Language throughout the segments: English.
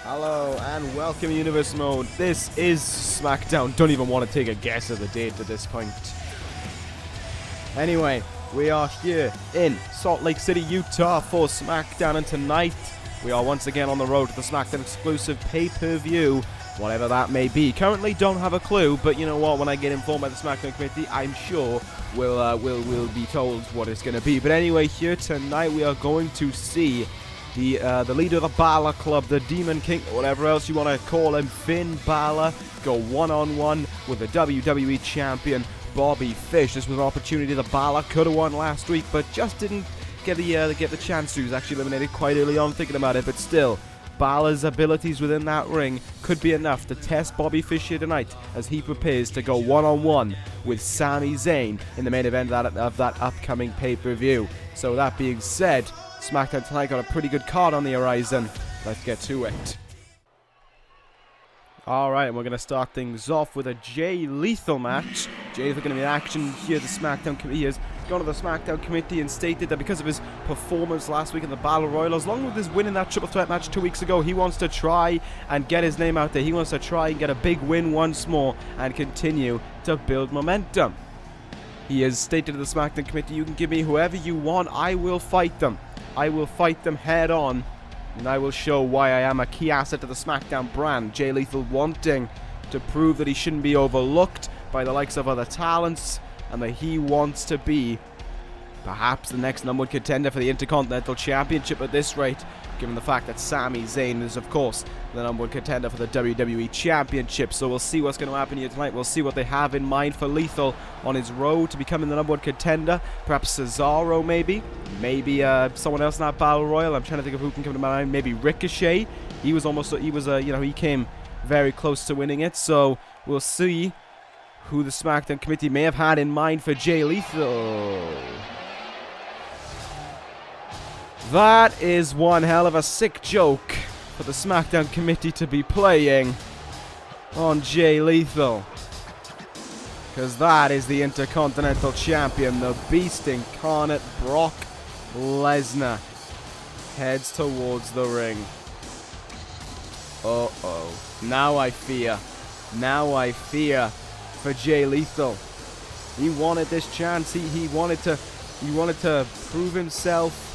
Hello and welcome Universe Mode. This is Smackdown. Don't even want to take a guess at the date at this point. Anyway, we are here in Salt Lake City, Utah for Smackdown, and tonight we are once again on the road to the Smackdown exclusive pay-per-view, whatever that may be. Currently don't have a clue, but you know what, when I get informed by the Smackdown committee, I'm sure we'll be told what it's going to be. But anyway, here tonight we are going to see the leader of the Bálor Club, the Demon King, or whatever else you want to call him, Finn Bálor, go one-on-one with the WWE Champion, Bobby Fish. This was an opportunity that Bálor could have won last week, but just didn't get the chance to. He was actually eliminated quite early on, thinking about it, but still, Bálor's abilities within that ring could be enough to test Bobby Fish here tonight as he prepares to go one-on-one with Sami Zayn in the main event of that upcoming pay-per-view. So that being said, Smackdown tonight got a pretty good card on the horizon. Let's get to it. Alright, we're going to start things off with a Jay Lethal match. Jay Lethal going to be in action here. The Smackdown committee has gone to the Smackdown committee and stated that because of his performance last week in the Battle Royal, as long as his win in that triple threat match 2 weeks ago, he wants to try and get his name out there. He wants to try and get a big win once more and continue to build momentum. He has stated to the Smackdown committee, you can give me whoever you want, I will fight them. I will fight them head on, and I will show why I am a key asset to the Smackdown brand. Jay Lethal wanting to prove that he shouldn't be overlooked by the likes of other talents, and that he wants to be perhaps the next #1 contender for the Intercontinental Championship at this rate, given the fact that Sami Zayn is, of course, the #1 contender for the WWE Championship. So we'll see what's going to happen here tonight. We'll see what they have in mind for Lethal on his road to becoming the #1 contender. Perhaps Cesaro, maybe someone else in that Battle Royal. I'm trying to think of who can come to mind. Maybe Ricochet. He came very close to winning it. So we'll see who the Smackdown committee may have had in mind for Jay Lethal. That is one hell of a sick joke for the Smackdown committee to be playing on Jay Lethal. Because that is the Intercontinental Champion, the Beast Incarnate, Brock Lesnar, heads towards the ring. Uh-oh. Now I fear for Jay Lethal. He wanted this chance. He wanted to prove himself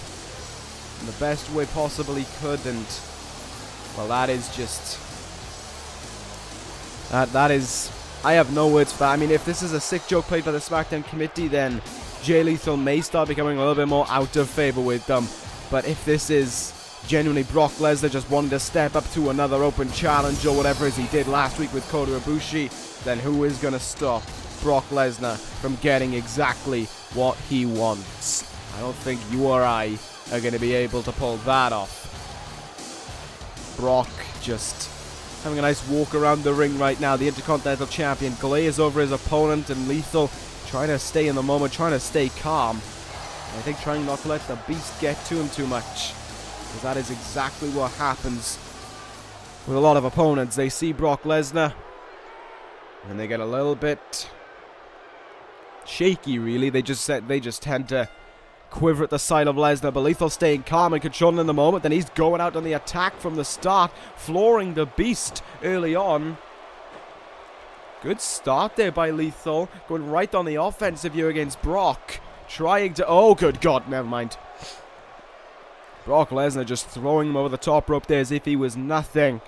in the best way possible he could, and well, that is just that is, I have no words for that. I mean, if this is a sick joke played by the Smackdown committee, then Jay Lethal may start becoming a little bit more out of favor with them. But if this is genuinely Brock Lesnar just wanting to step up to another open challenge or whatever as he did last week with Kota Ibushi, then who is going to stop Brock Lesnar from getting exactly what he wants? I don't think you or I are going to be able to pull that off. Brock just having a nice walk around the ring right now. The Intercontinental Champion glares over his opponent, and Lethal trying to stay in the moment, trying to stay calm. I think trying not to let the Beast get to him too much, because that is exactly what happens with a lot of opponents. They see Brock Lesnar and they get a little bit shaky, really. They just tend to quiver at the sight of Lesnar, but Lethal staying calm and controlling in the moment. Then he's going out on the attack from the start, flooring the Beast early on. Good start there by Lethal, going right on the offensive here against Brock, trying to, oh good God, never mind. Brock Lesnar just throwing him over the top rope there as if he was nothing.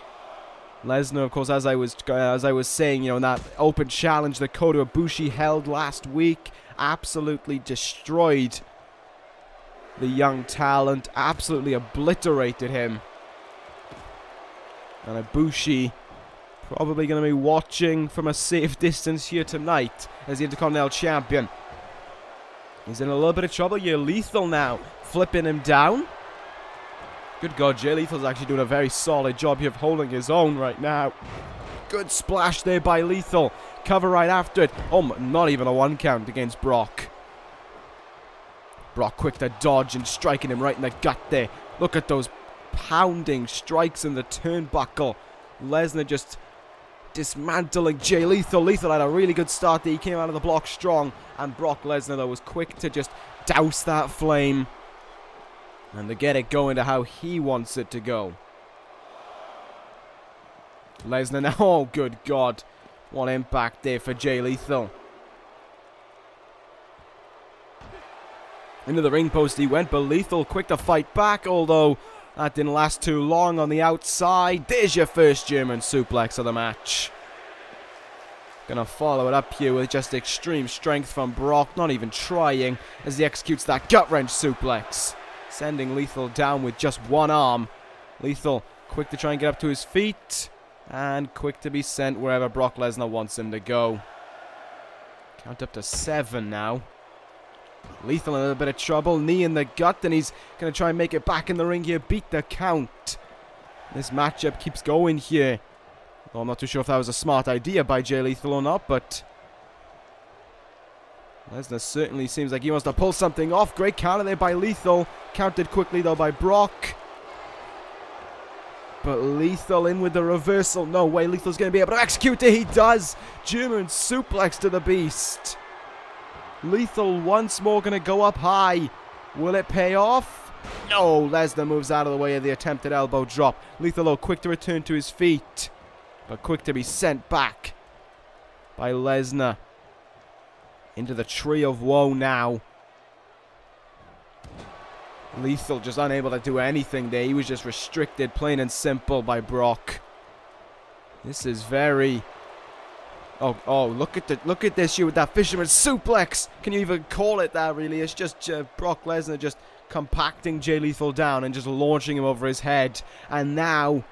Lesnar, of course, as I was saying, in that open challenge that Kota Ibushi held last week, absolutely destroyed the young talent, absolutely obliterated him. And Ibushi probably going to be watching from a safe distance here tonight as the Intercontinental Champion. He's in a little bit of trouble here. Lethal now flipping him down. Good God, Jay Lethal's actually doing a very solid job here of holding his own right now. Good splash there by Lethal. Cover right after it. Oh, not even a 1 count against Brock. Brock quick to dodge and striking him right in the gut there. Look at those pounding strikes in the turnbuckle. Lesnar just dismantling Jay Lethal. Lethal had a really good start there. He came out of the block strong. And Brock Lesnar, though, was quick to just douse that flame and to get it going to how he wants it to go. Lesnar now. Oh, good God. What impact there for Jay Lethal. Into the ring post he went, but Lethal quick to fight back, although that didn't last too long on the outside. There's your first German suplex of the match. Gonna follow it up here with just extreme strength from Brock, not even trying, as he executes that gut-wrench suplex, sending Lethal down with just one arm. Lethal quick to try and get up to his feet, and quick to be sent wherever Brock Lesnar wants him to go. Count up to 7 now. Lethal in a little bit of trouble, knee in the gut, and he's going to try and make it back in the ring here, beat the count. This matchup keeps going here. Well, I'm not too sure if that was a smart idea by Jay Lethal or not, but Lesnar certainly seems like he wants to pull something off. Great counter there by Lethal, countered quickly though by Brock. But Lethal in with the reversal. No way Lethal's going to be able to execute it. He does. German suplex to the Beast. Lethal once more going to go up high. Will it pay off? No, Lesnar moves out of the way of the attempted elbow drop. Lethal, though, quick to return to his feet, but quick to be sent back by Lesnar into the Tree of Woe now. Lethal just unable to do anything there. He was just restricted, plain and simple, by Brock. This is very... Oh, look at this here with that fisherman suplex. Can you even call it that, really? It's just Brock Lesnar just compacting Jay Lethal down and just launching him over his head. And now,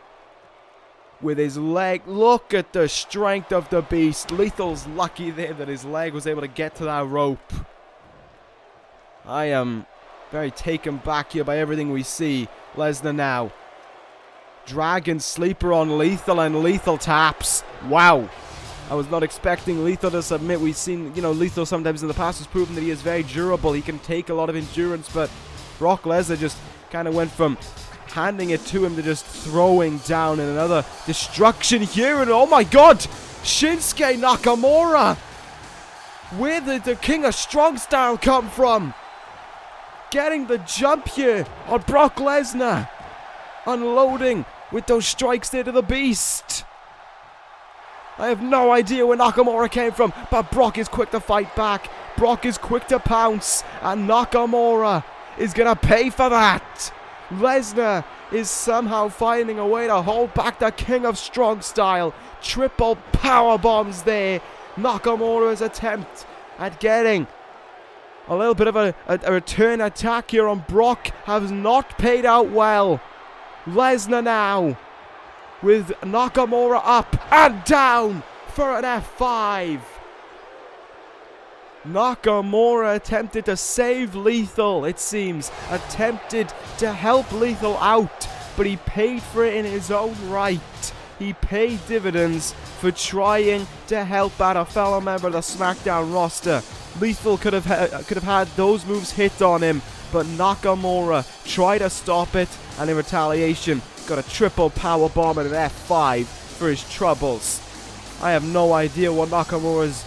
with his leg, look at the strength of the Beast. Lethal's lucky there that his leg was able to get to that rope. I am very taken back here by everything we see. Lesnar now. Dragon Sleeper on Lethal, and Lethal taps. Wow. I was not expecting Lethal to submit. We've seen, Lethal sometimes in the past has proven that he is very durable. He can take a lot of endurance, but Brock Lesnar just kind of went from handing it to him to just throwing down in another destruction here. And oh my God, Shinsuke Nakamura. Where did the King of Strong Style come from? Getting the jump here on Brock Lesnar. Unloading with those strikes there to the Beast. I have no idea where Nakamura came from, but Brock is quick to fight back. Brock is quick to pounce, and Nakamura is going to pay for that. Lesnar is somehow finding a way to hold back the King of Strong Style. Triple power bombs there. Nakamura's attempt at getting a little bit of a return attack here on Brock has not paid out well. Lesnar now with Nakamura up and down for an F5. Nakamura attempted to save Lethal, it seems. Attempted to help Lethal out, but he paid for it in his own right. He paid dividends for trying to help out a fellow member of the Smackdown roster. Lethal could have had those moves hit on him, but Nakamura tried to stop it, and in retaliation got a triple power bomb and an F5 for his troubles. I have no idea what Nakamura's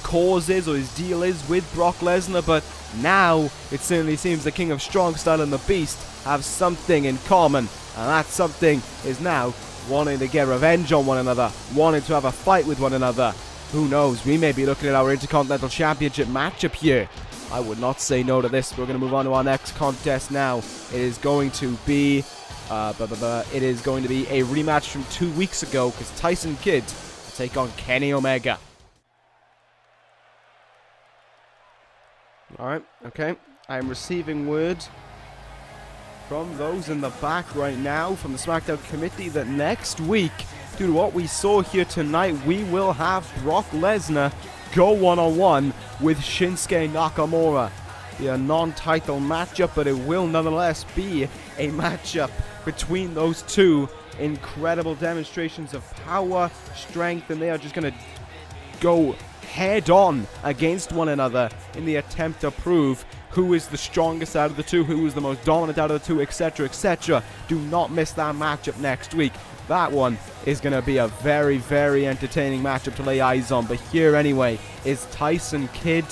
cause is or his deal is with Brock Lesnar, but now it certainly seems the King of Strong Style and the Beast have something in common, and that something is now wanting to get revenge on one another, wanting to have a fight with one another. Who knows, we may be looking at our Intercontinental Championship matchup here. I would not say no to this. We're going to move on to our next contest now. It is going to be a rematch from 2 weeks ago, because Tyson Kidd will take on Kenny Omega. Alright, okay. I am receiving word from those in the back right now, from the Smackdown committee, that next week, due to what we saw here tonight, we will have Brock Lesnar go one-on-one with Shinsuke Nakamura. Be a non-title matchup, but it will nonetheless be a matchup between those two. Incredible demonstrations of power, strength, and they are just going to go head-on against one another in the attempt to prove who is the strongest out of the two, who is the most dominant out of the two, etc., etc. Do not miss that matchup next week. That one is going to be a very, very entertaining matchup to lay eyes on. But here, anyway, is Tyson Kidd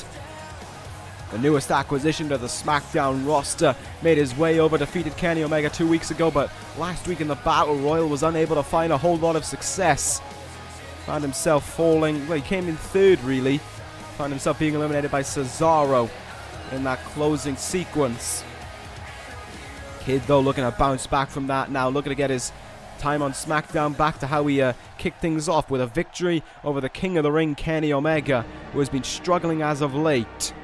the newest acquisition to the Smackdown roster, made his way over, defeated Kenny Omega 2 weeks ago, but last week in the Battle Royal was unable to find a whole lot of success. Found himself falling, well, he came in third really, found himself being eliminated by Cesaro in that closing sequence. Kid though looking to bounce back from that now, looking to get his time on SmackDown back to how he kicked things off with a victory over the King of the Ring, Kenny Omega, who has been struggling as of late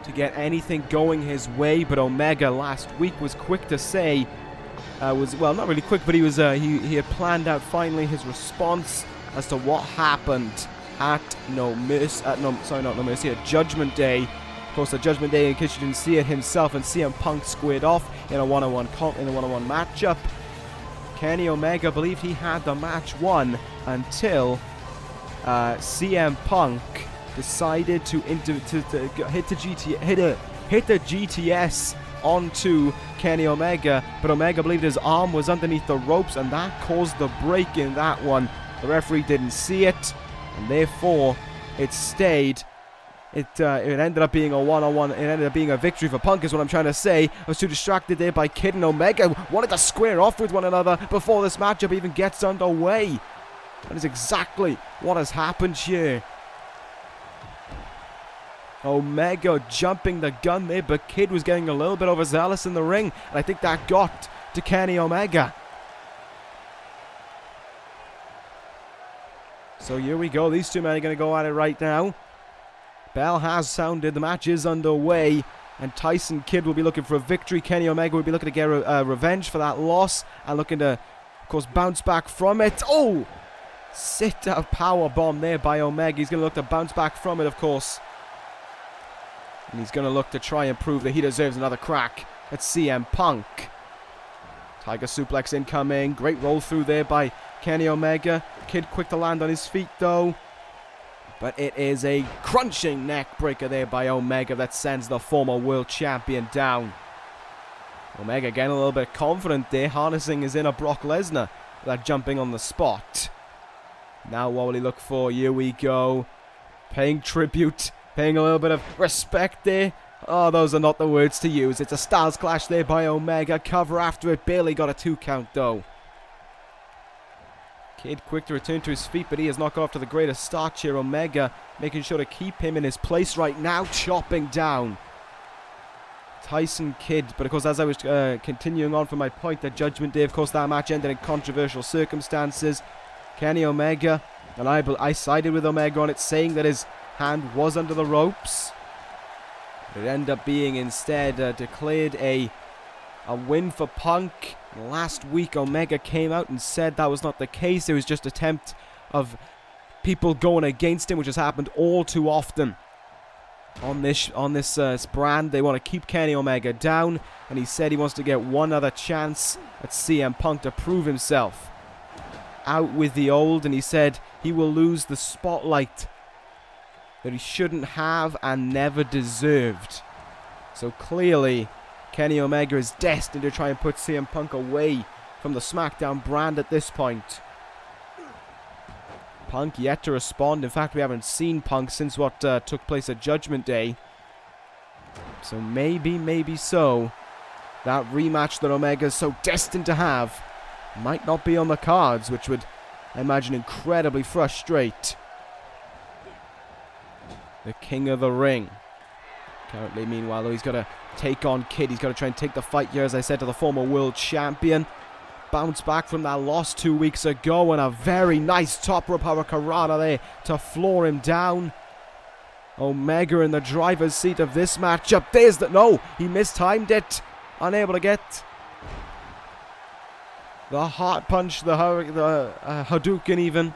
to get anything going his way. But Omega last week was quick to say, well, not really quick, but he was he had planned out finally his response as to what happened at Judgment Day. Of course, the Judgment Day, in case you didn't see it, himself and CM Punk squared off in a one-on-one matchup. Kenny Omega believed he had the match won until CM Punk decided to hit the GTS onto Kenny Omega, but Omega believed his arm was underneath the ropes, and that caused the break in that one. The referee didn't see it, and therefore it stayed. It ended up being a one-on-one. It ended up being a victory for Punk, is what I'm trying to say. I was too distracted there by Kid and Omega. Wanted to square off with one another before this matchup even gets underway. That is exactly what has happened here. Omega jumping the gun there, but Kid was getting a little bit overzealous in the ring, and I think that got to Kenny Omega. So here we go. These two men are going to go at it right now. Bell has sounded. The match is underway, and Tyson Kidd will be looking for a victory. Kenny Omega will be looking to get revenge for that loss and looking to, of course, bounce back from it. Oh! Sit-out power bomb there by Omega. He's going to look to bounce back from it, of course. And he's going to look to try and prove that he deserves another crack at CM Punk. Tiger suplex incoming. Great roll through there by Kenny Omega. Kid quick to land on his feet, though. But it is a crunching neck breaker there by Omega that sends the former world champion down. Omega getting a little bit confident there, harnessing his inner Brock Lesnar without jumping on the spot. Now what will he look for? Here we go. Paying tribute, paying a little bit of respect there. Oh, those are not the words to use. It's a Styles Clash there by Omega. Cover after it, barely got a 2 count though. Kid quick to return to his feet, but he has not got off to the greatest start here. Omega making sure to keep him in his place right now, chopping down Tyson Kidd. But of course, as I was continuing on from my point, that Judgment Day, of course, that match ended in controversial circumstances. Kenny Omega, and I sided with Omega on it, saying that his hand was under the ropes. It ended up being instead declared a win for Punk. Last week, Omega came out and said that was not the case. It was just an attempt of people going against him, which has happened all too often on this brand. They want to keep Kenny Omega down, and he said he wants to get one other chance at CM Punk to prove himself. Out with the old, and he said he will lose the spotlight that he shouldn't have and never deserved. So clearly, Kenny Omega is destined to try and put CM Punk away from the SmackDown brand at this point. Punk yet to respond. In fact, we haven't seen Punk since what took place at Judgment Day. So maybe so, that rematch that Omega is so destined to have might not be on the cards, which would, I imagine, incredibly frustrate the King of the Ring. Currently, meanwhile, though, he's got to take on Kid. He's got to try and take the fight here, as I said, to the former world champion. Bounce back from that loss 2 weeks ago, and a very nice top rope hurricanrana there to floor him down. Omega in the driver's seat of this matchup. There's the... No, he mistimed it. Unable to get the heart punch, the Hadouken even.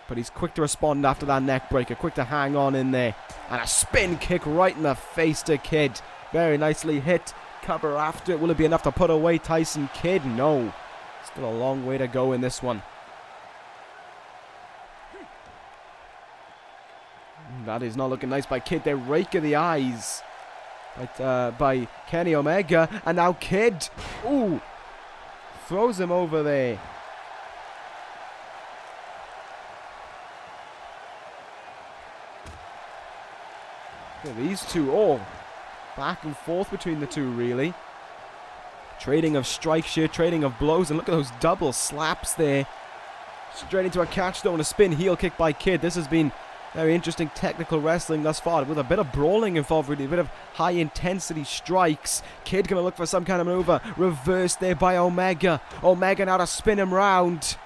But he's quick to respond after that neck breaker. Quick to hang on in there. And a spin kick right in the face to Kid. Very nicely hit. Cover after it. Will it be enough to put away Tyson Kidd? No. Still a long way to go in this one. That is not looking nice by Kid. They rake of the eyes by Kenny Omega. And now Kid. Ooh. Throws him over there. Look at these two all back and forth between the two, really. Trading of strikes here, trading of blows, and look at those double slaps there. Straight into a catch, though, and a spin heel kick by Kid. This has been very interesting technical wrestling thus far, with a bit of brawling involved, really, a bit of high-intensity strikes. Kid going to look for some kind of maneuver. Reversed there by Omega. Omega now to spin him round.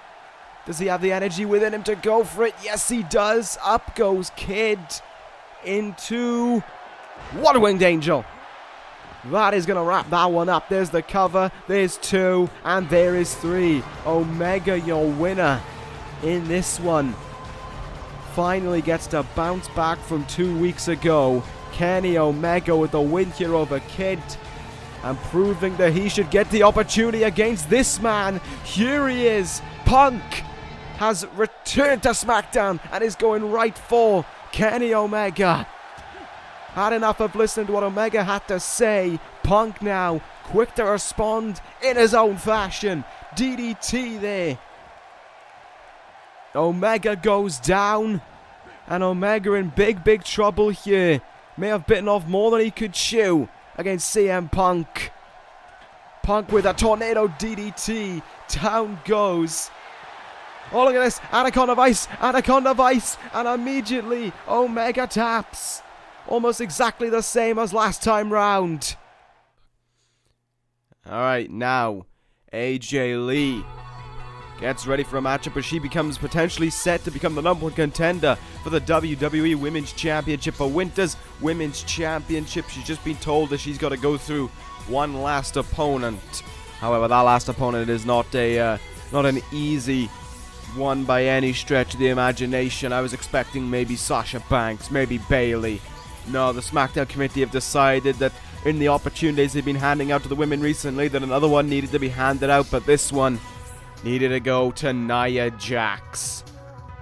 Does he have the energy within him to go for it? Yes, he does. Up goes Kid into One Winged Angel. That is going to wrap that one up. There's the cover. There's 2. And there is 3. Omega, your winner in this one. Finally gets to bounce back from 2 weeks ago. Kenny Omega with the win here over Kid. And proving that he should get the opportunity against this man. Here he is. Punk has returned to SmackDown and is going right for Kenny Omega. Had enough of listening to what Omega had to say. Punk now quick to respond in his own fashion. DDT there. Omega goes down. And Omega in big trouble here. May have bitten off more than he could chew against CM Punk. Punk with a tornado DDT. Down goes. Oh, look at this. Anaconda Vice. Anaconda Vice. And immediately Omega taps. Almost exactly the same as last time round. Alright, now AJ Lee gets ready for a matchup as she becomes potentially set to become the #1 contender for the WWE Women's Championship, for Winter's Women's Championship. She's just been told that she's got to go through one last opponent. However, that last opponent is not an easy one by any stretch of the imagination. I was expecting maybe Sasha Banks, maybe Bayley. No, the Smackdown committee have decided that in the opportunities they've been handing out to the women recently, that another one needed to be handed out, but this one needed to go to Nia Jax.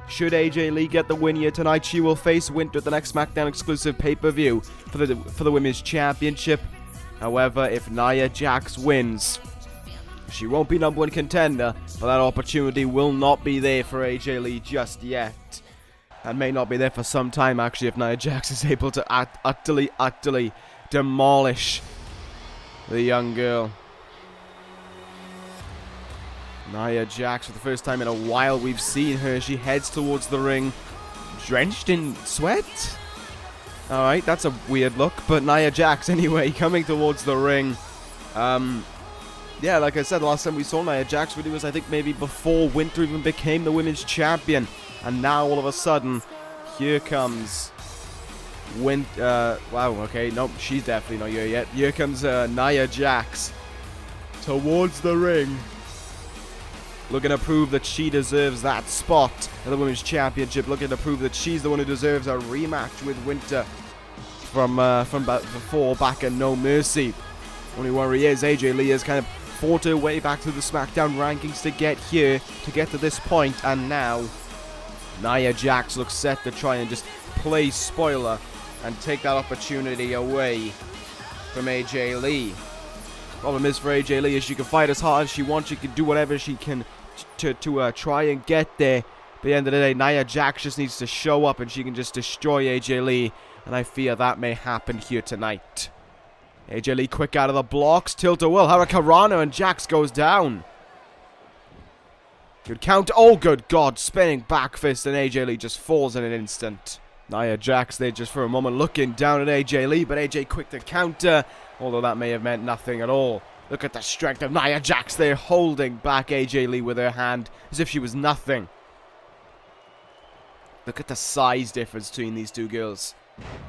Should AJ Lee get the win here tonight, she will face Winter at the next SmackDown exclusive pay-per-view for the Women's Championship. However, if Nia Jax wins, she won't be #1 contender, but that opportunity will not be there for AJ Lee just yet. And may not be there for some time, actually, if Nia Jax is able to utterly demolish the young girl. Nia Jax, for the first time in a while we've seen her. She heads towards the ring, drenched in sweat. Alright, that's a weird look, but Nia Jax anyway, coming towards the ring. Yeah, like I said, the last time we saw Nia Jax really was, I think, maybe before Winter even became the women's champion. And now, all of a sudden, here comes wow, okay, nope, she's definitely not here yet. Here comes Nia Jax towards the ring, looking to prove that she deserves that spot at the Women's Championship, looking to prove that she's the one who deserves a rematch with Winter from before, back at No Mercy. Only worry is AJ Lee has kind of fought her way back to the SmackDown rankings to get here, to get to this point, and now Nia Jax looks set to try and just play spoiler and take that opportunity away from AJ Lee. Problem is for AJ Lee is she can fight as hard as she wants, she can do whatever she can to try and get there. But at the end of the day, Nia Jax just needs to show up and she can just destroy AJ Lee, and I fear that may happen here tonight. AJ Lee quick out of the blocks, tilt-a-will, Hurricanrana, and Jax goes down. Good count. Oh, good God. Spinning back fist, and AJ Lee just falls in an instant. Nia Jax there just for a moment looking down at AJ Lee, but AJ quick to counter, although that may have meant nothing at all. Look at the strength of Nia Jax there, holding back AJ Lee with her hand as if she was nothing. Look at the size difference between these two girls,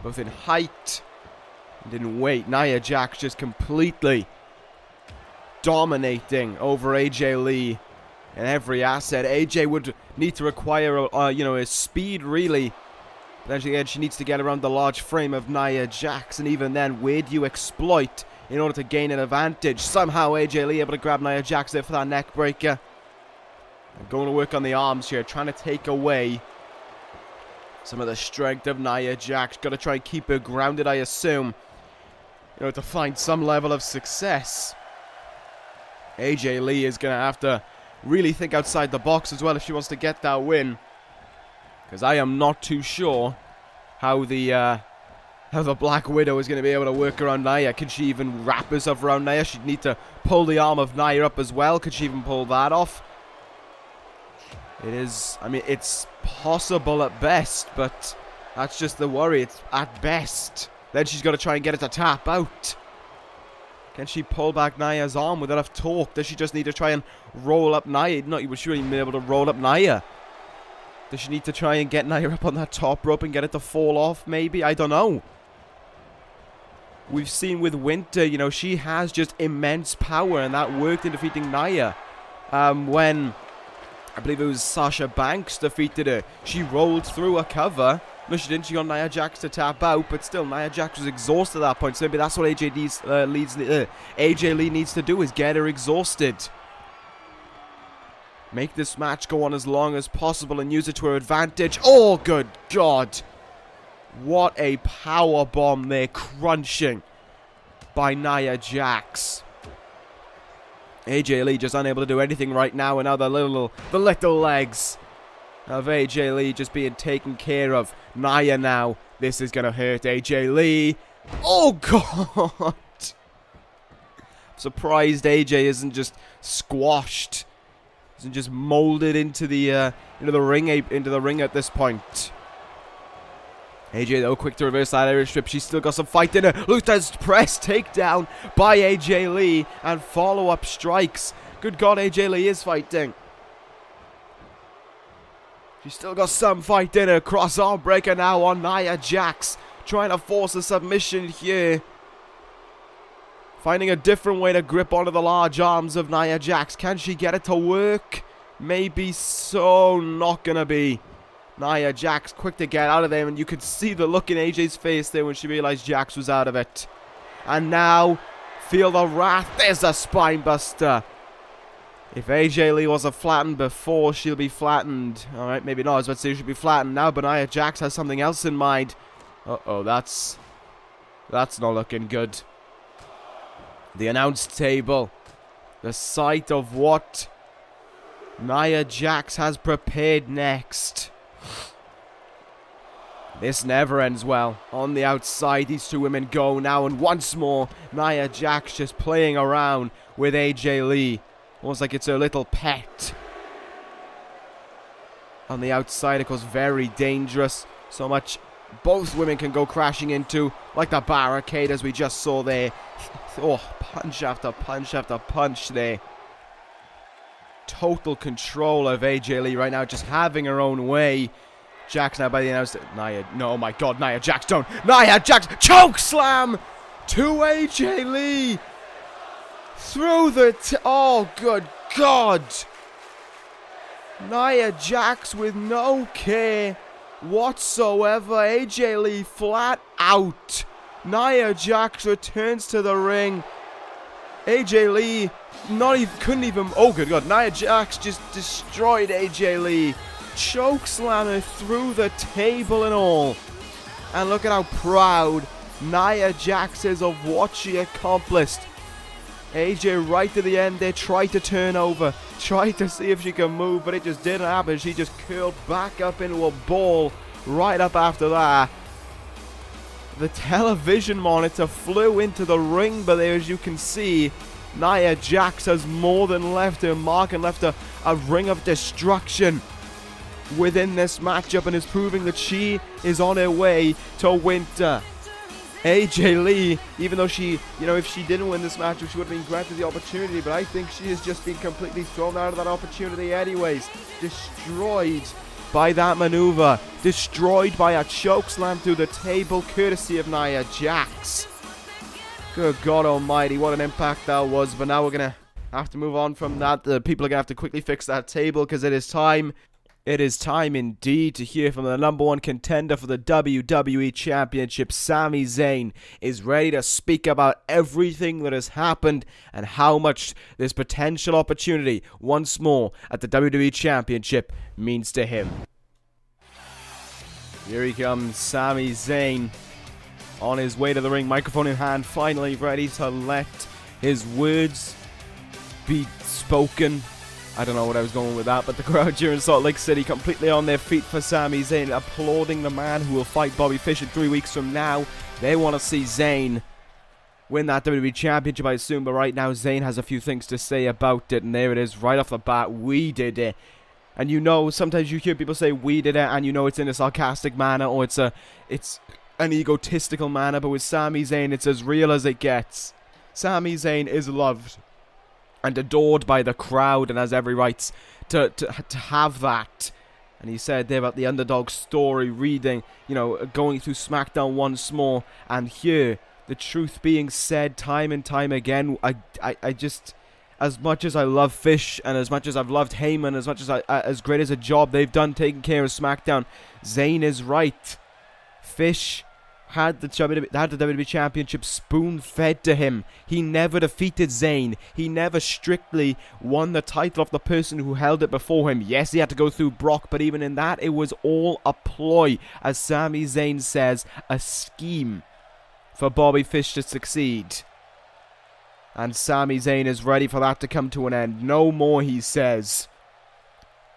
both in height and in weight. Nia Jax just completely dominating over AJ Lee. In every asset, AJ would need to require, his speed, really. But again, she needs to get around the large frame of Nia Jax, and even then, where do you exploit in order to gain an advantage? Somehow, AJ Lee able to grab Nia Jax there for that neck breaker. And going to work on the arms here, trying to take away some of the strength of Nia Jax. Got to try and keep her grounded, I assume, to find some level of success. AJ Lee is going to have to really think outside the box as well if she wants to get that win, because I am not too sure how the how the Black Widow is going to be able to work around Nia. Can she even wrap herself around Nia? She'd need to pull the arm of Nia up as well. Could she even pull that off? It is, I mean, it's possible at best, but that's just the worry. It's at best. Then she's got to try and get it to tap out. Can she pull back Nia's arm with enough torque? Does she just need to try and roll up Nia? Not even sure even be able to roll up Nia. Does she need to try and get Nia up on that top rope and get it to fall off, maybe? I don't know. We've seen with Winter, you know, she has just immense power, and that worked in defeating Nia. When, I believe it was Sasha Banks defeated her, she rolled through a cover. No, she didn't. She got Nia Jax to tap out, but still, Nia Jax was exhausted at that point, so maybe that's what AJ Lee needs to do, is get her exhausted. Make this match go on as long as possible and use it to her advantage. Oh, good God. What a power bomb there, crunching by Nia Jax. AJ Lee just unable to do anything right now, and now the little legs of AJ Lee just being taken care of. Nia now. This is going to hurt AJ Lee. Oh, God. Surprised AJ isn't just squashed. Isn't just molded into the ring at this point. AJ, though, quick to reverse that Irish strip. She's still got some fight in her. Luther's press takedown by AJ Lee and follow-up strikes. Good God, AJ Lee is fighting. She's still got some fight in her. Cross arm breaker now on Nia Jax. Trying to force a submission here. Finding a different way to grip onto the large arms of Nia Jax. Can she get it to work? Maybe so. Not gonna be. Nia Jax quick to get out of there, and you could see the look in AJ's face there when she realized Jax was out of it. And now, feel the wrath. There's a spine buster. If AJ Lee wasn't flattened before, she'll be flattened. Alright, maybe not. I was about to say she'll be flattened now, but Nia Jax has something else in mind. Uh-oh, that's not looking good. The announce table. The sight of what Nia Jax has prepared next. This never ends well. On the outside, these two women go now, and once more, Nia Jax just playing around with AJ Lee. Almost like it's her little pet. On the outside, it goes very dangerous. So much both women can go crashing into, like the barricade as we just saw there. Oh, punch after punch after punch there. Total control of AJ Lee right now, just having her own way. Jax now by the announcer. Nia, no, oh my God, Nia Jax, don't. Nia Jax, choke slam to AJ Lee. Through the, oh, good God. Nia Jax with no care whatsoever. AJ Lee flat out. Nia Jax returns to the ring. AJ Lee couldn't even, oh good God, Nia Jax just destroyed AJ Lee. Choke slammer through the table and all. And look at how proud Nia Jax is of what she accomplished. AJ right to the end there tried to turn over, tried to see if she can move, but it just didn't happen. She just curled back up into a ball right up after that. The television monitor flew into the ring, but there, as you can see, Nia Jax has more than left her mark and left a ring of destruction within this matchup, and is proving that she is on her way to Winter. AJ Lee, even though she, if she didn't win this match, she would have been granted the opportunity, but I think she has just been completely thrown out of that opportunity anyways. Destroyed by that maneuver. Destroyed by a chokeslam through the table, courtesy of Nia Jax. Good God almighty, what an impact that was. But now we're going to have to move on from that. The people are going to have to quickly fix that table, because it is time. It is time indeed to hear from the #1 contender for the WWE Championship. Sami Zayn is ready to speak about everything that has happened and how much this potential opportunity once more at the WWE Championship means to him. Here he comes, Sami Zayn, on his way to the ring, microphone in hand, finally ready to let his words be spoken. I don't know what I was going with that, but the crowd here in Salt Lake City completely on their feet for Sami Zayn, applauding the man who will fight Bobby Fish in 3 weeks from now. They want to see Zayn win that WWE Championship, I assume, but right now Zayn has a few things to say about it, and there it is, right off the bat, we did it. And you know, sometimes you hear people say we did it, and you know it's in a sarcastic manner, or it's an egotistical manner, but with Sami Zayn, it's as real as it gets. Sami Zayn is loved and adored by the crowd, and has every right to have that. And he said there about the underdog story, reading, you know, going through Smackdown once more, and here, the truth being said time and time again. I just, as much as I love Fish, and as much as I've loved Heyman, as much as as great as a job they've done taking care of SmackDown, Zayn is right. Fish had the WWE Championship spoon-fed to him. He never defeated Zayn. He never strictly won the title off the person who held it before him. Yes, he had to go through Brock, but even in that, it was all a ploy. As Sami Zayn says, a scheme for Bobby Fish to succeed. And Sami Zayn is ready for that to come to an end. No more, he says.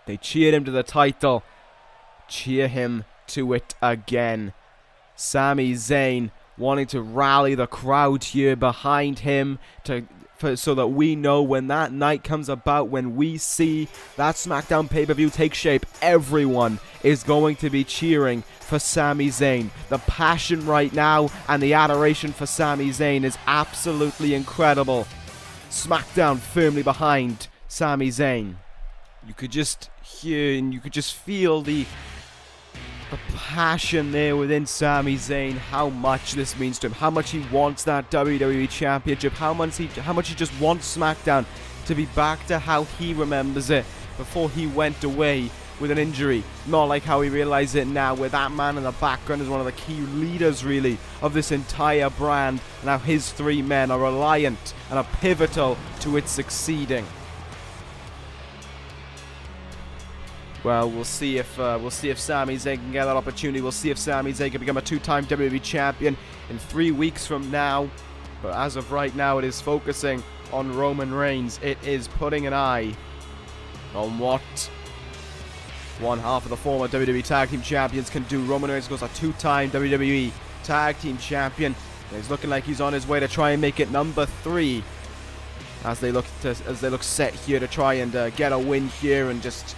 They cheered him to the title. Cheer him to it again. Sami Zayn wanting to rally the crowd here behind him so that we know when that night comes about, when we see that SmackDown pay-per-view take shape, everyone is going to be cheering for Sami Zayn. The passion right now and the adoration for Sami Zayn is absolutely incredible. SmackDown firmly behind Sami Zayn. You could just hear and you could just feel the passion there within Sami Zayn, how much this means to him, how much he wants that WWE Championship, how much he just wants SmackDown to be back to how he remembers it before he went away with an injury. Not like how he realizes it now, where that man in the background is one of the key leaders, really, of this entire brand, and how his three men are reliant and are pivotal to its succeeding. Well, we'll see if Sami Zayn can get that opportunity. We'll see if Sami Zayn can become a two-time WWE champion in 3 weeks from now. But as of right now, it is focusing on Roman Reigns. It is putting an eye on what one half of the former WWE Tag Team Champions can do. Roman Reigns goes a two-time WWE Tag Team Champion. And he's looking like he's on his way to try and make it number 3. As they look set here to try and get a win here and just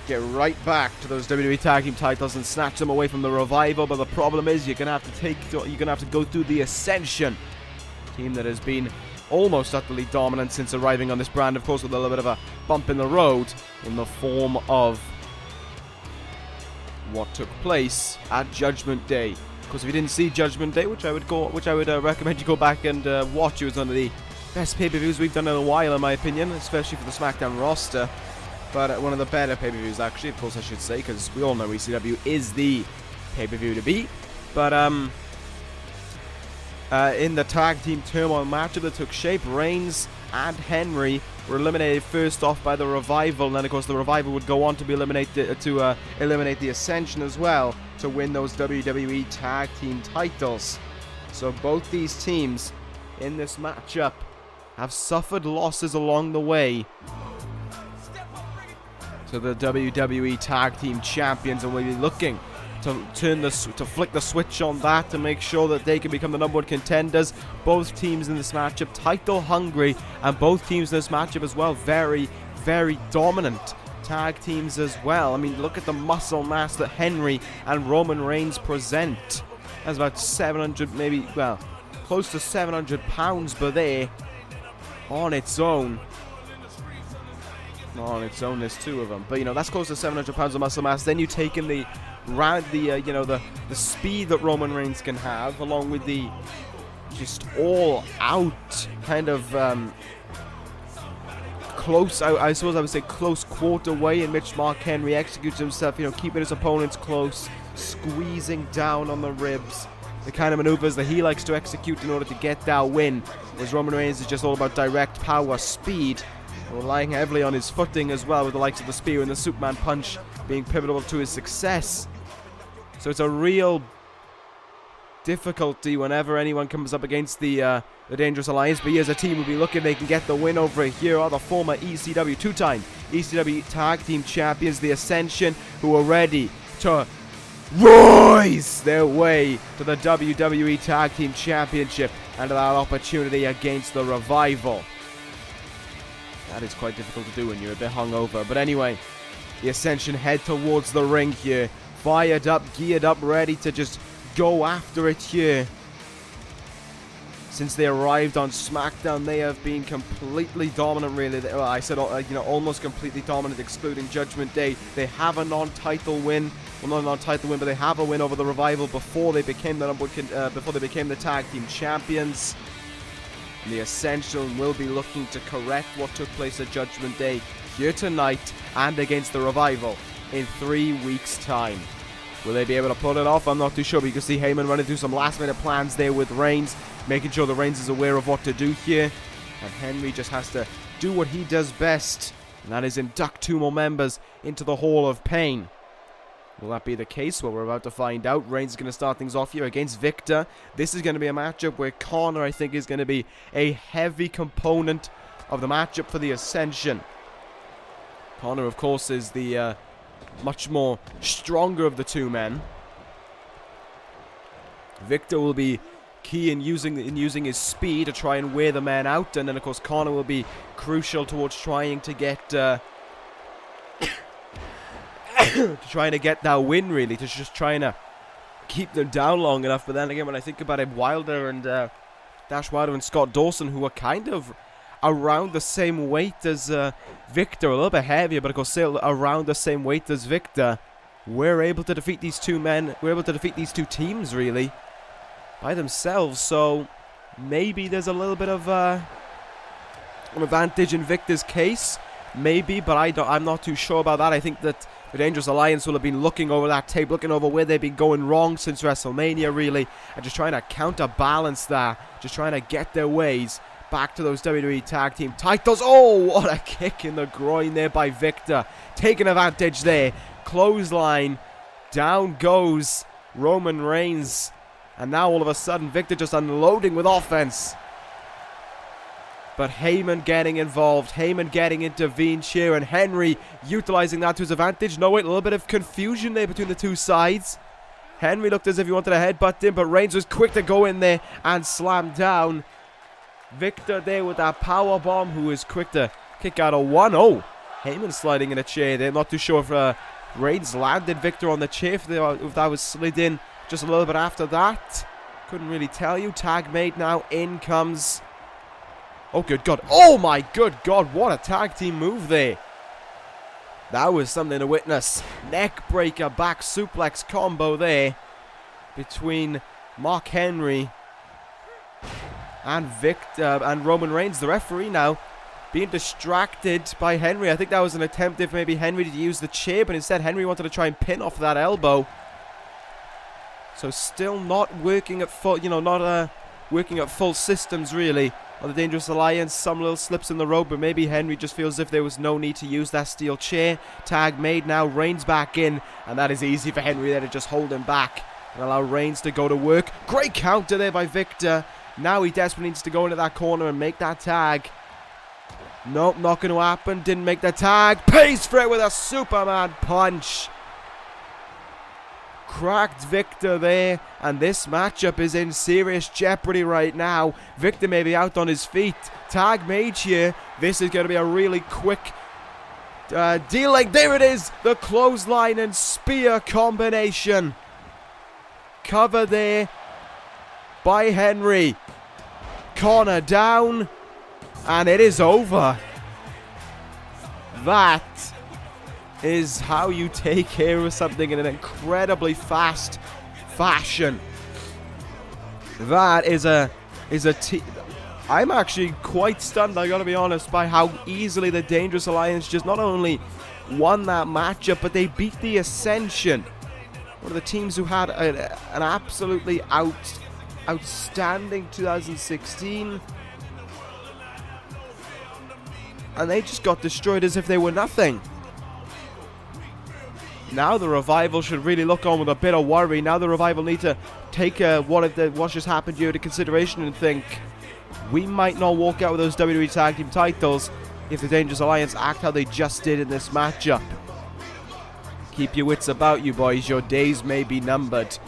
get right back to those WWE Tag Team titles and snatch them away from the Revival. But the problem is you're gonna have to go through the Ascension, team that has been almost utterly dominant since arriving on this brand, of course, with a little bit of a bump in the road in the form of what took place at Judgment Day. Because if you didn't see Judgment Day, which I would recommend you go back and watch, it was one of the best pay-per-views we've done in a while, in my opinion, especially for the SmackDown roster. But one of the better pay-per-views, actually, of course I should say, because we all know ECW is the pay-per-view to beat. But in the tag team turmoil matchup that took shape, Reigns and Henry were eliminated first off by the Revival, and then of course the Revival would go on to be eliminate the Ascension as well to win those WWE Tag Team titles. So both these teams in this matchup have suffered losses along the way to the WWE Tag Team Champions, and we'll be looking to flick the switch on that to make sure that they can become the #1 contenders. Both teams in this matchup title hungry, and both teams in this matchup as well very, very dominant tag teams as well. I mean, look at the muscle mass that Henry and Roman Reigns present. That's about 700, maybe, well, close to 700 pounds, but there on its own. On its own, there's 2 of them, but you know that's close to 700 pounds of muscle mass. Then you take in the speed that Roman Reigns can have, along with the just all out kind of close, I suppose I would say close quarter way in which Mark Henry executes himself, you know, keeping his opponents close, squeezing down on the ribs, the kind of maneuvers that he likes to execute in order to get that win, whereas Roman Reigns is just all about direct power, speed, relying heavily on his footing as well, with the likes of the spear and the Superman punch being pivotal to his success. So it's a real difficulty whenever anyone comes up against the Dangerous Alliance. But as a team will be looking, they can get the win over here are the former ECW, two-time ECW Tag Team Champions, the Ascension, who are ready to rise their way to the WWE Tag Team Championship and that opportunity against the Revival. That is quite difficult to do when you're a bit hungover. But anyway, the Ascension head towards the ring here. Fired up, geared up, ready to just go after it here. Since they arrived on Smackdown, they have been completely dominant, really. Well, I said, almost completely dominant, excluding Judgment Day. They have a non-title win. Well, not a non-title win, but they have a win over the Revival before they became the Tag Team Champions. And the Ascension will be looking to correct what took place at Judgment Day here tonight and against the Revival in 3 weeks' time. Will they be able to pull it off? I'm not too sure. But you can see Heyman running through some last-minute plans there with Reigns, making sure that Reigns is aware of what to do here. And Henry just has to do what he does best, and that is induct 2 more members into the Hall of Pain. Will that be the case? Well, we're about to find out. Reigns is going to start things off here against Victor. This is going to be a matchup where Connor, I think, is going to be a heavy component of the matchup for the Ascension. Connor, of course, is the much more stronger of the two men. Victor will be key in using his speed to try and wear the man out, and then of course Connor will be crucial towards trying to get that win, really, to just trying to keep them down long enough. But then again, when I think about it, Wilder and Dash Wilder and Scott Dawson, who are kind of around the same weight as Victor, a little bit heavier, but of course still around the same weight as Victor, we're able to defeat these two men. We're able to defeat these two teams, really, by themselves. So maybe there's a little bit of an advantage in Victor's case, maybe, but I'm not too sure about that. I think that the Dangerous Alliance will have been looking over that tape, looking over where they've been going wrong since WrestleMania, really, and just trying to counterbalance that, just trying to get their ways back to those WWE Tag Team titles. Oh, what a kick in the groin there by Victor. Taking advantage there. Clothesline. Down goes Roman Reigns. And now all of a sudden, Victor just unloading with offense. But Heyman getting involved. Heyman getting intervened here. And Henry utilizing that to his advantage. No, wait, a little bit of confusion there between the two sides. Henry looked as if he wanted to headbutt him, but Reigns was quick to go in there and slam down Victor there with that power bomb, who is quick to kick out a 1. Oh, Heyman sliding in a chair there. Not too sure if Reigns landed Victor on the chair, if that was slid in just a little bit after that. Couldn't really tell you. Tag made now. In comes... Oh, good God. Oh, my good God. What a tag team move there. That was something to witness. Neck breaker, back suplex combo there between Mark Henry and Victor and Roman Reigns, the referee, now being distracted by Henry. I think that was an attempt if maybe Henry to use the chair, but instead Henry wanted to try and pin off that elbow. So still not working at full, working at full systems, really, on the Dangerous Alliance. Some little slips in the road, but maybe Henry just feels as if there was no need to use that steel chair. Tag made now. Reigns back in, and that is easy for Henry there to just hold him back and allow Reigns to go to work. Great counter there by Victor. Now he desperately needs to go into that corner and make that tag. Nope, not going to happen. Didn't make the tag. Pays for it with a Superman punch. Cracked Victor there, and this matchup is in serious jeopardy right now. Victor may be out on his feet. Tag made here. This is going to be a really quick dealing. There it is. The clothesline and spear combination. Cover there by Henry. Connor down, and it is over. That is how you take care of something in an incredibly fast fashion. That is I'm actually quite stunned, I gotta be honest, by how easily the Dangerous Alliance just not only won that matchup, but they beat the Ascension, one of the teams who had an absolutely outstanding 2016, and they just got destroyed as if they were nothing. now the Revival should really look on with a bit of worry. Now the Revival need to take what just happened here into consideration and think, we might not walk out with those WWE Tag Team titles if the Dangerous Alliance act how they just did in this matchup. Keep your wits about you, boys. Your days may be numbered.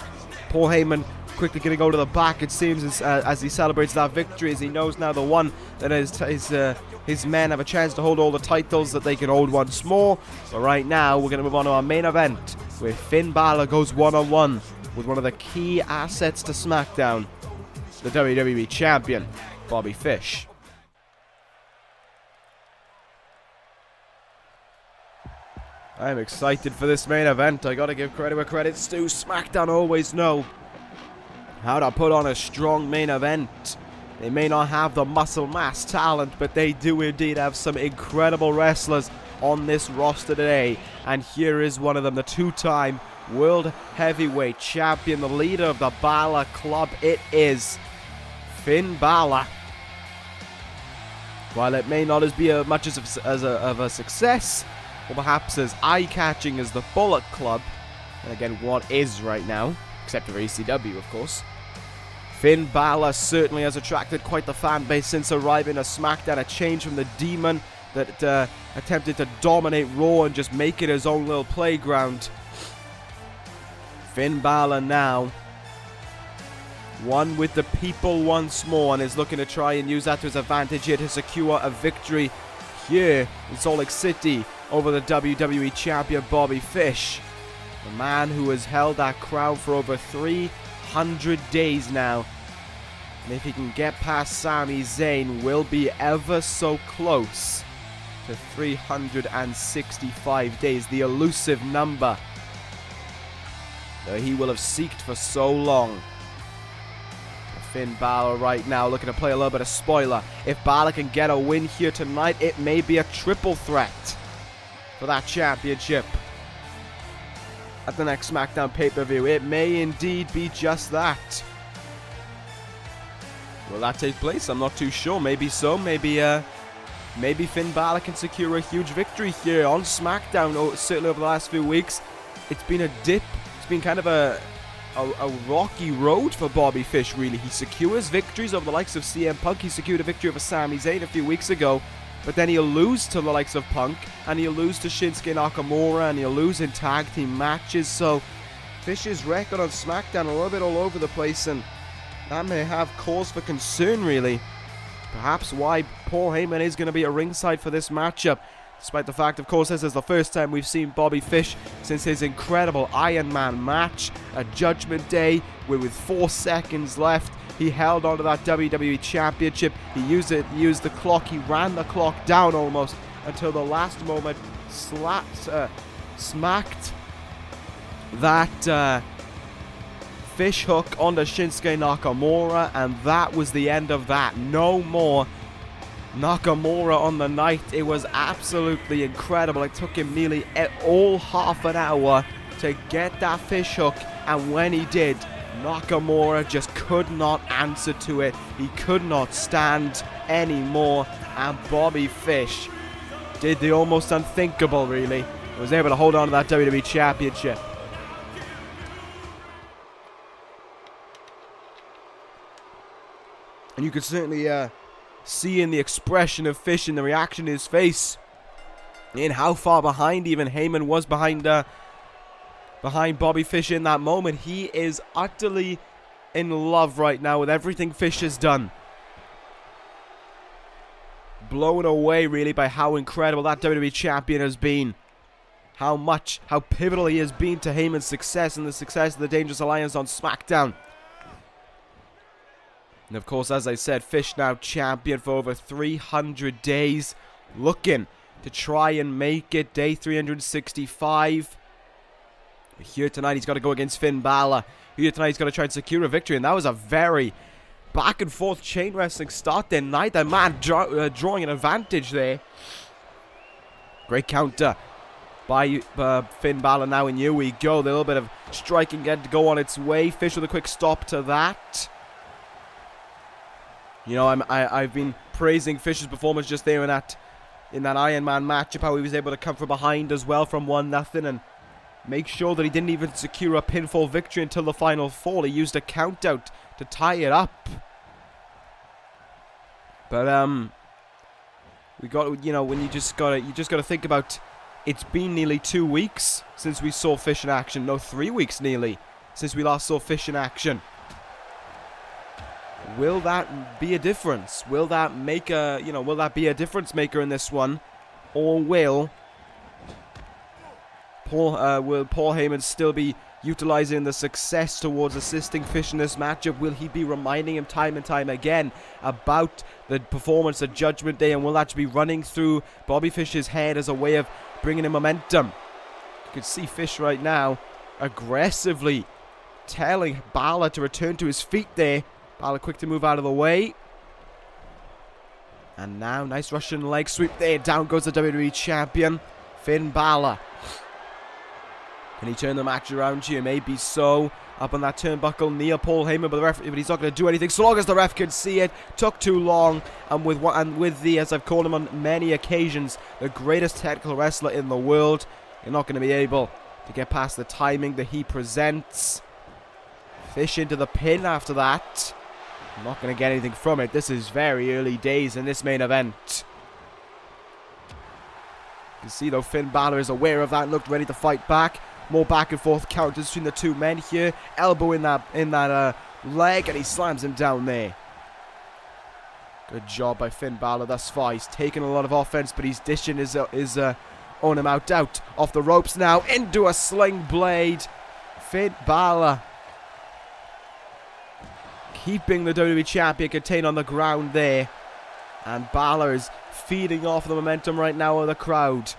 Paul Heyman quickly going to go to the back, it seems, as he celebrates that victory, as he knows now the one that his men have a chance to hold all the titles that they can hold once more. But right now, we're going to move on to our main event, where Finn Bálor goes one-on-one with one of the key assets to SmackDown, the WWE Champion, Bobby Fish. I'm excited for this main event. I gotta give credit where credit's due. SmackDown always know how to put on a strong main event. They may not have the muscle mass talent, but they do indeed have some incredible wrestlers on this roster today. And here is one of them, the two-time World Heavyweight Champion, the leader of the Bálor Club. It is Finn Bálor. While it may not be as much of a success, or perhaps as eye-catching as the Bullet Club, and again, what is right now, except for ECW, of course, Finn Bálor certainly has attracted quite the fan base since arriving at SmackDown, a change from the demon that attempted to dominate Raw and just make it his own little playground. Finn Bálor now one with the people once more, and is looking to try and use that to his advantage here to secure a victory here in Salt Lake City over the WWE Champion Bobby Fish. The man who has held that crown for over 300 days now. And if he can get past Sami Zayn, will be ever so close to 365 days. The elusive number that he will have seeked for so long. Finn Bálor right now looking to play a little bit of spoiler. If Bálor can get a win here tonight, it may be a triple threat for that championship at the next SmackDown pay-per-view. It may indeed be just that. Will that take place? I'm not too sure. Maybe so. Maybe Finn Bálor can secure a huge victory here on SmackDown. Certainly over the last few weeks, it's been a dip. It's been kind of a rocky road for Bobby Fish, really. He secures victories over the likes of CM Punk. He secured a victory over Sami Zayn a few weeks ago, but then he'll lose to the likes of Punk, and he'll lose to Shinsuke Nakamura, and he'll lose in tag team matches. So Fish's record on SmackDown a little bit all over the place, and that may have cause for concern, really. Perhaps why Paul Heyman is going to be at ringside for this matchup. Despite the fact, of course, this is the first time we've seen Bobby Fish since his incredible Iron Man match at Judgment Day, where with 4 seconds left, he held onto that WWE Championship. He used the clock, he ran the clock down almost until the last moment, smacked that fish hook onto Shinsuke Nakamura, and that was the end of that. No more Nakamura on the night. It was absolutely incredible. It took him nearly all half an hour to get that fish hook, and when he did, Nakamura just could not answer to it. He could not stand anymore, and Bobby Fish did the almost unthinkable, really. He was able to hold on to that WWE Championship. And you could certainly see in the expression of Fish and the reaction in his face, in how far behind even Heyman was behind Bobby Fish in that moment. He is utterly in love right now with everything Fish has done. Blown away really by how incredible that WWE Champion has been. How pivotal he has been to Heyman's success and the success of the Dangerous Alliance on SmackDown. And of course, as I said, Fish now champion for over 300 days. Looking to try and make it day 365. But here tonight, he's got to go against Finn Bálor. Here tonight, he's got to try and secure a victory. And that was a very back and forth chain wrestling start there. Neither man drawing an advantage there. Great counter by Finn Bálor now, and here we go. The little bit of striking getting to go on its way. Fish with a quick stop to that. You know, I've been praising Fish's performance just there in that Iron Man matchup, how he was able to come from behind as well from 1-0, and make sure that he didn't even secure a pinfall victory until the final fall. He used a count out to tie it up. But we got, you know, when you just gotta think about, it's been nearly 2 weeks since we saw Fish in action. No, 3 weeks nearly since we last saw Fish in action. Will that be a difference? Will that make a, you know, will that be a difference maker in this one? Or will Paul Heyman still be utilizing the success towards assisting Fish in this matchup? Will he be reminding him time and time again about the performance at Judgment Day, and will that be running through Bobby Fish's head as a way of bringing him momentum? You can see Fish right now aggressively telling Bálor to return to his feet there. Bálor quick to move out of the way. And now, nice Russian leg sweep there. Down goes the WWE Champion, Finn Bálor. Can he turn the match around here? Maybe so. Up on that turnbuckle, Nia Paul Heyman, but he's not going to do anything so long as the ref can see it. Took too long, and with the, as I've called him on many occasions, the greatest technical wrestler in the world, you're not going to be able to get past the timing that he presents. Fish into the pin after that. I'm not going to get anything from it. This is very early days in this main event. You can see though Finn Bálor is aware of that and looked ready to fight back. More back and forth counters between the two men here. Elbow in that leg, and he slams him down there. Good job by Finn Bálor thus far. He's taken a lot of offense, but he's dishing his own amount out. Off the ropes now, into a sling blade. Finn Bálor keeping the WWE Champion contained on the ground there. And Bálor is feeding off the momentum right now of the crowd.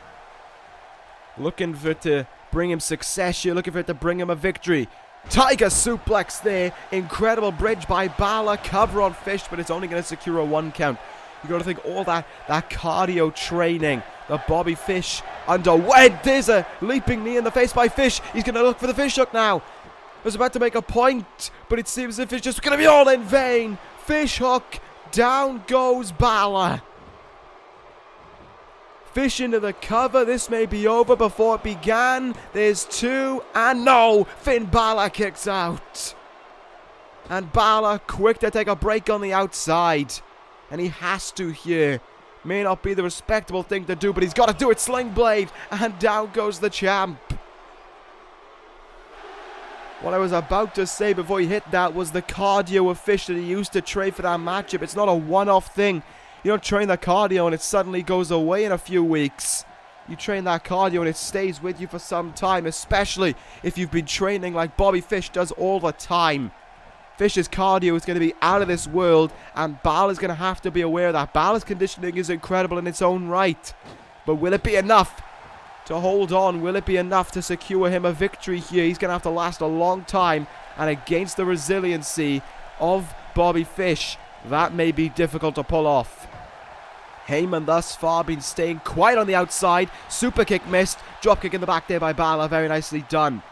Looking for it to bring him success here, looking for it to bring him a victory. Tiger suplex there. Incredible bridge by Bálor. Cover on Fish, but it's only going to secure a 1 count. You got to think all that cardio training that Bobby Fish underwent. There's a leaping knee in the face by Fish. He's going to look for the fish hook now. Was about to make a point, but it seems as if it's just going to be all in vain. Fish hook. Down goes Bálor. Fish into the cover. This may be over before it began. There's 2, and no! Finn Bálor kicks out. And Bálor quick to take a break on the outside. And he has to here. May not be the respectable thing to do, but he's got to do it. Sling blade. And down goes the champ. What I was about to say before he hit that was the cardio of Fish that he used to train for that matchup. It's not a one-off thing. You don't train that cardio and it suddenly goes away in a few weeks. You train that cardio and it stays with you for some time, especially if you've been training like Bobby Fish does all the time. Fish's cardio is going to be out of this world, and Bálor's going to have to be aware of that. Bálor's conditioning is incredible in its own right. But will it be enough to hold on? Will it be enough to secure him a victory here? He's going to have to last a long time, and against the resiliency of Bobby Fish, that may be difficult to pull off. Heyman thus far been staying quiet on the outside. Super kick missed. Drop kick in the back there by Bálor. Very nicely done.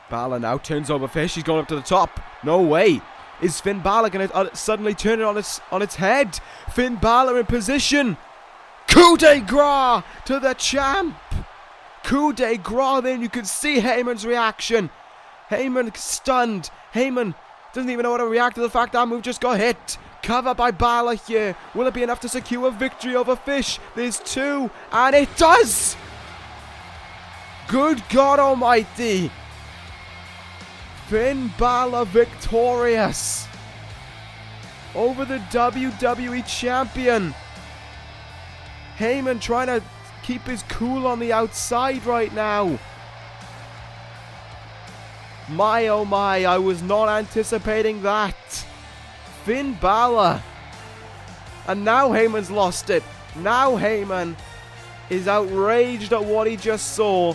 Bálor now turns over Fish. He's going up to the top. No way. Is Finn Bálor going to suddenly turn it on its head? Finn Bálor in position. Coup de grace to the champ. Coup de grace. Then you can see Heyman's reaction. Heyman stunned. Heyman doesn't even know how to react to the fact that move just got hit. Cover by Bálor here. Will it be enough to secure a victory over Fish? There's 2, and it does! Good God Almighty! Finn Bálor victorious over the WWE Champion. Heyman trying to keep his cool on the outside right now. My oh my, I was not anticipating that. Finn Bálor. And now Heyman's lost it. Now Heyman is outraged at what he just saw.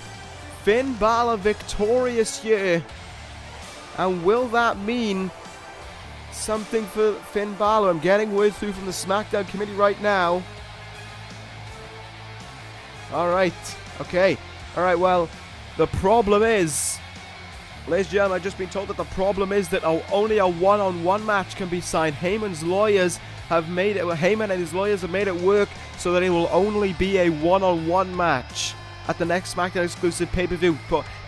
Finn Bálor victorious here. And will that mean something for Finn Bálor? I'm getting word through from the Smackdown committee right now. Alright. Okay. Alright, well, the problem is, ladies and gentlemen, I've just been told that the problem is that only a one-on-one match can be signed. Heyman and his lawyers have made it work so that it will only be a one-on-one match. at the next SmackDown exclusive pay-per-view,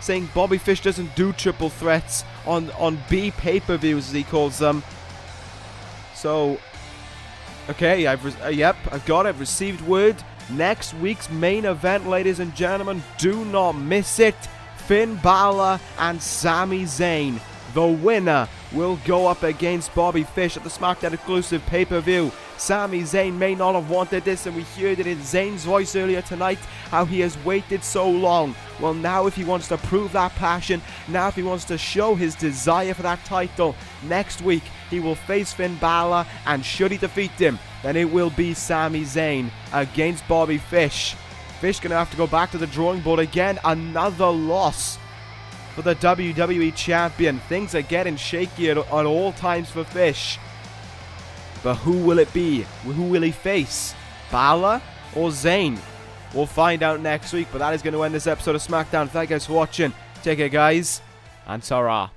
saying Bobby Fish doesn't do triple threats on B pay-per-views, as he calls them. So, okay, I've got it. I've received word. Next week's main event, ladies and gentlemen, do not miss it. Finn Bálor and Sami Zayn. The winner will go up against Bobby Fish at the SmackDown exclusive pay-per-view. Sami Zayn may not have wanted this, and we heard it in Zayn's voice earlier tonight, how he has waited so long. Well, now if he wants to prove that passion, now if he wants to show his desire for that title, next week he will face Finn Bálor, and should he defeat him, then it will be Sami Zayn against Bobby Fish. Fish gonna have to go back to the drawing board again. Another loss for the WWE Champion. Things are getting shaky at all times for Fish. But who will it be? Who will he face? Bálor or Zayn? We'll find out next week, but that is going to end this episode of SmackDown. Thank you guys for watching. Take care, guys, and ta-ra.